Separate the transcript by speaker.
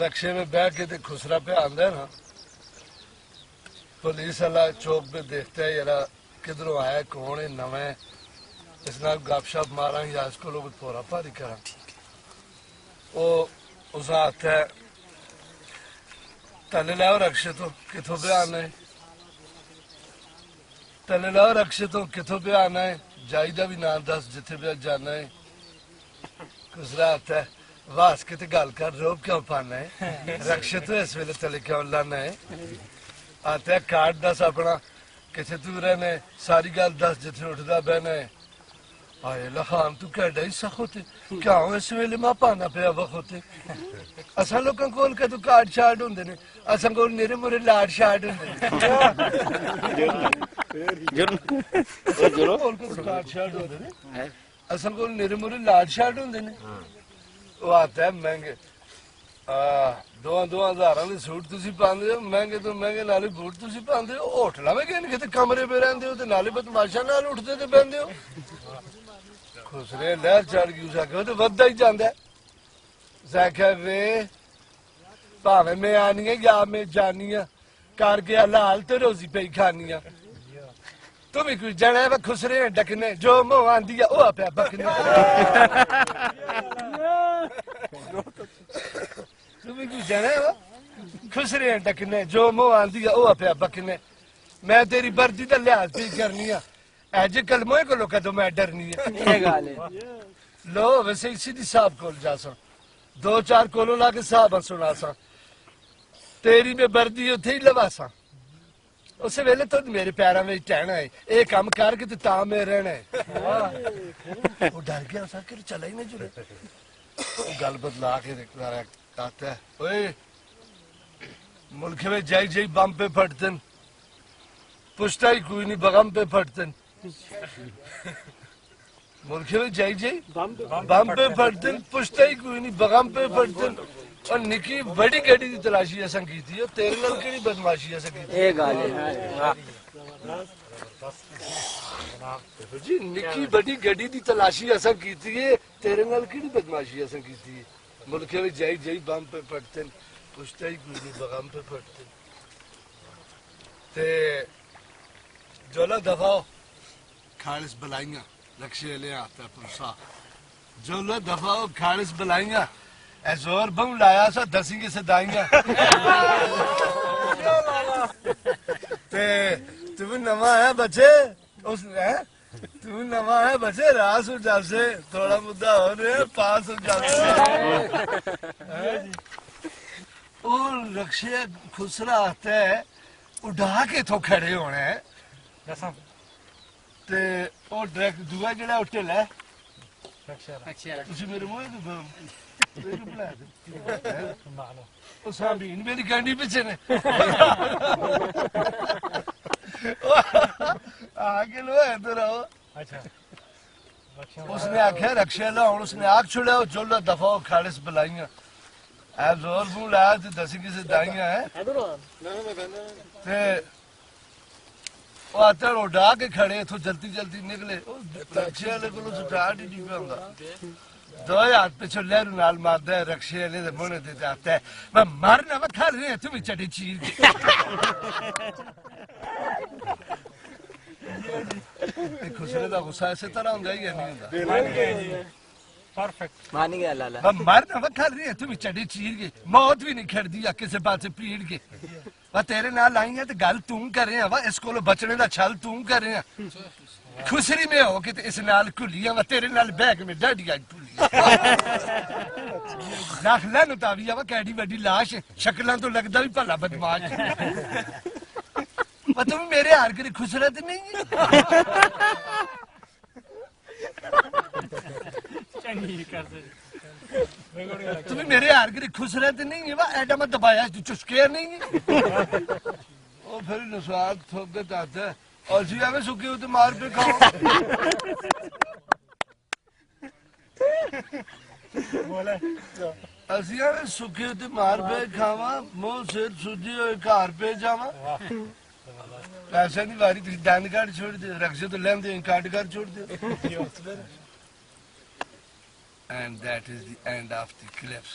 Speaker 1: रक्षे में बैठ के खुसरा पे आंदा है ना, पुलिस वाला चौक पे देखता है यार किधरों आया कौन है नवा है, इस नाल गपशप मारा या इसको लोग थोड़ा भारी करा। वो उस आता है तले लाओ रक्षे तो किथों पे आना है, तले लाओ रक्षे तो किथों पे आना है, जाईदा भी ना दस जिथे पे जाना है। खुसरा आता है वास किते गल कर रोब क्यों पाना है, रक्षे तो इस वेले तले क्यों लाना है। आता है कार्ड दस अपना किथे तू रहने सारी गल दस जिथे उठदा बहना है। आए लखान तू कहड़ा ही सख होते क्या हो इस वेले मां पाना पे वख होते असा लोगों कोल के तू कार्ड शार्ड होंदे ने असा कोल मेरे मोरे लाड शार्ड होंदे ने जरूर कोल के कार्ड शार्ड होंदे ने असा कोल मेरे मोरे लाड शार्ड होंदे ने। वो आता है महंगे दो हज़ारां दे सूट तुसी पांदे हो, महंगे तो महंगे नाले बूट तुसी पांदे हो, होटलां में गए किते कमरे पे रहंदे हो ते नाले बदमाशां नाल उठदे ते बहंदे हो। खुसरे लहर चढ़ गई उस आखे तो वधदा ही जांदा है। आख्या वे भावें मैं आनी है या मैं जानी है करके हलाल ते रोजी पे खानी है, तुम्हें कोई जाना है खुसरे डकने जो मोह आंदी है वह पे बकने तुम्हें कोई जाना है खुसरे डकने जो मोह आंदी है वह पे बकने। मैं तेरी वर्दी का लिहाज भी करनी है अजे कलमोए को लोग तो मैं डरनी है। लो वैसे इसी दी साहब कोल जा सा दो चार कोलों ला के साहब सुना सा तेरी में वर्दी उथे ही लवा सा उस वेले तो मेरे पैरों में टहना है ये काम करके तो ता में रहना है। वो डर गया सा कि चला ही नहीं जुड़े गल बदला के आता है ओए मुल्क में जाई जाई बम पे फटतन पुछता ही कोई नहीं बगम पे फटतन मुल्क में जाई जाई बम पे फटतन पुछता ही कोई नहीं बगम पे फटतन और निकी बड़ी गड्डी की तलाशी असा की थी तेरे नाल केड़ी बदमाशी असा की थी जी निकी बड़ी गड्डी की तलाशी असा की थी तेरे नाल केड़ी बदमाशी असा की थी मुल्क में जाई जाई बम पे फटतन पुछता ही कोई नहीं बगम पे फटतन ते जोला दफाओ खालिस बलाइयां रक्षे ले आता पुरसा जोला दफाओ खालिस बलाइयां जोर बम लाया सा दसी के सदाइयां ते तू नवा है बच्चे उस है तू नवा है बच्चे रास हो जासे थोड़ा मुद्दा हो रहे पास हो जासे और रक्षे खुसरा आता है उड़ा के तो खड़े होने ते ओ डायरेक्ट दुआ जेड़ा उठे ले तुसी मेरे मुंह तो साबीन मेरी गांडी पीछे ने आगे लो इधर आओ। अच्छा उसने आख्या रक्षा लो उसने आग छुड़ाओ जो लो दफाओ खालिस बुलाइयां ऐ जोर बू लाया ते दसी किसे दाइयां है ते वो आते उड़ा के खड़े इथों जल्दी जल्दी निकले रक्षे वाले को स्टार्ट ही नहीं होंदा दो हाथ पिछो लहरू नाल मारदा है रक्षे वाले दे मुंह ते आता है मैं मरना वा खा रहे तुम चढ़ी चीर के खुसरे दा गुस्सा इस तरह होंदा ही नहीं होंदा परफेक्ट मान गया लाला मैं मरना वा खा रहे तुम चढ़ी चीर के मौत भी नहीं खड़दी या किसी पासे पीड़ के वा तेरे नाल आई है तो गल तू कर रहे वा इस कोलो बचने दा छल तू कर रहे खुसरी में हो के इस नाल खुलिया वा तेरे नाल बैग में डाडिया खुलिया लाख लानो ताविया वा कैडी बड़ी लाश शक्लां तो लगदा भी भला बदमाश वा तुम मेरे हार के खुसरा ते नहीं है चंगी कर दे तुम्हें मेरे हार के खुसरा ते नहीं है वा एडा मत दबाया तू चुस्के नहीं है ओ फिर नसवार ठोक के आता है और जी हमें सुखी हो तो मार पे खाओ बोले असिया में सुखी हो तो मार पे खावा मुंह सिर सूजी हो घर पे जावा ऐसा नहीं बारी तुम दंद काट छोड़ दे रक्षे तो लेंदे काट कर छोड़ दे and that is the end of the clips